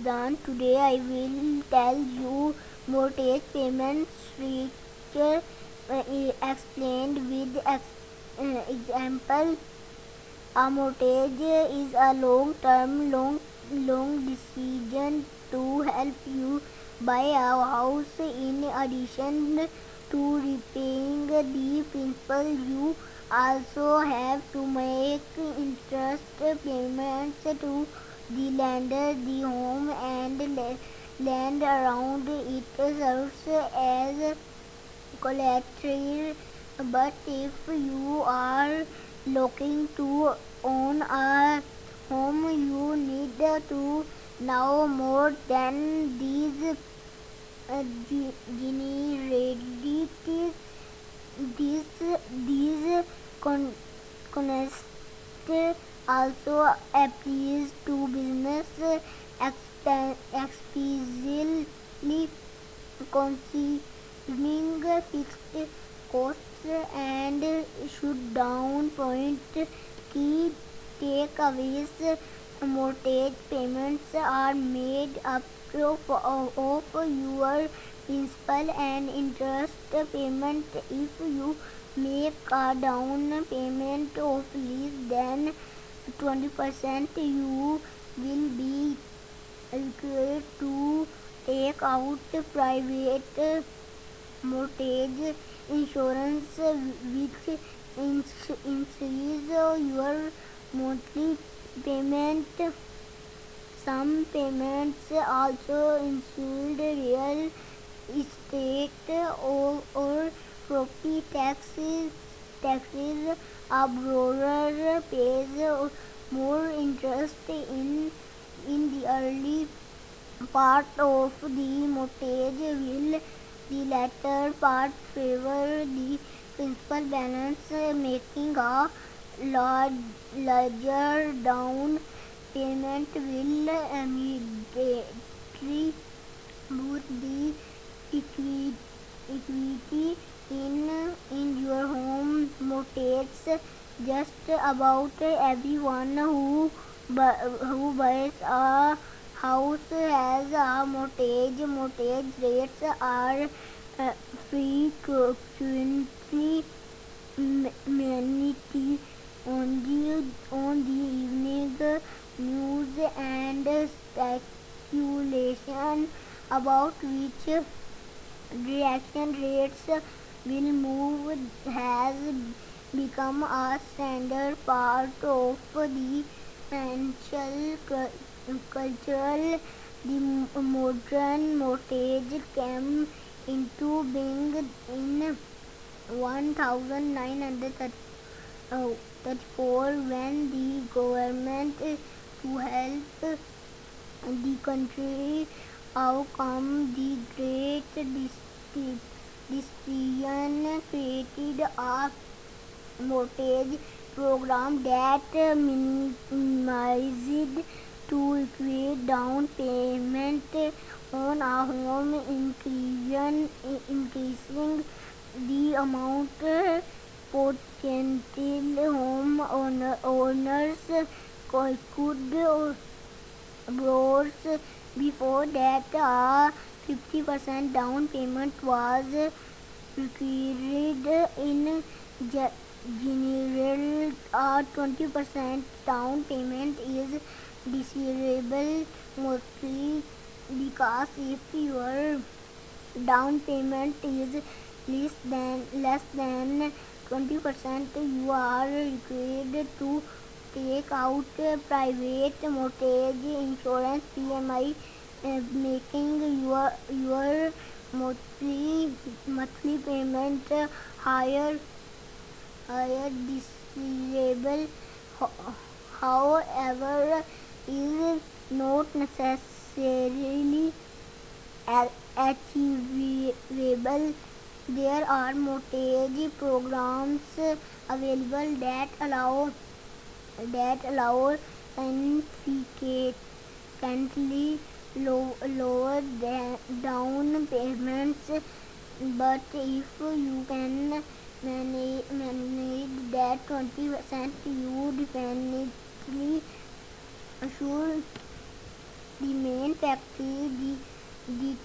done. Today I will tell you mortgage payment structure explained with example. A mortgage is a long-term, long decision to help you buy a house. In addition to repaying the principal, you also have to make interest payments to the lender. The home and land around it serves as collateral, but if you are looking to own a home, you need to know more than these generalities. These concepts also applies to business, especially considering fixed costs and should down point. Key takeaways: mortgage payments are made up of your principal and interest payment. If you make a down payment of less than 20%, you will be required to take out private mortgage insurance, which increase your monthly payment. Some payments also include real estate or property taxes. A borrower pays more interest in the early part of the mortgage, will the latter part favor the principal balance. Making a larger down payment will immediately boost the equity in your home. Mortgage: just about everyone who buys a house has a mortgage. Mortgage rates are frequently mentioned on the evening news, and speculation about which direction rates will move has become a standard part of the financial culture. The modern mortgage came into being in 1934 when the government, to help the country overcome the Great Depression, created a mortgage program that minimized to equate down payment on a home, increasing the amount potential home owners could borrow. Before that, a 50% down payment was required. In general, a 20% down payment is desirable, mostly because if your down payment is less than 20%, you are required to take out private mortgage insurance (PMI), making your monthly payment higher desirable. However, is not necessarily achievable. There are mortgage programs available that allow significantly lower down payments, but if you can manage that 20%, you definitely should the main factory, the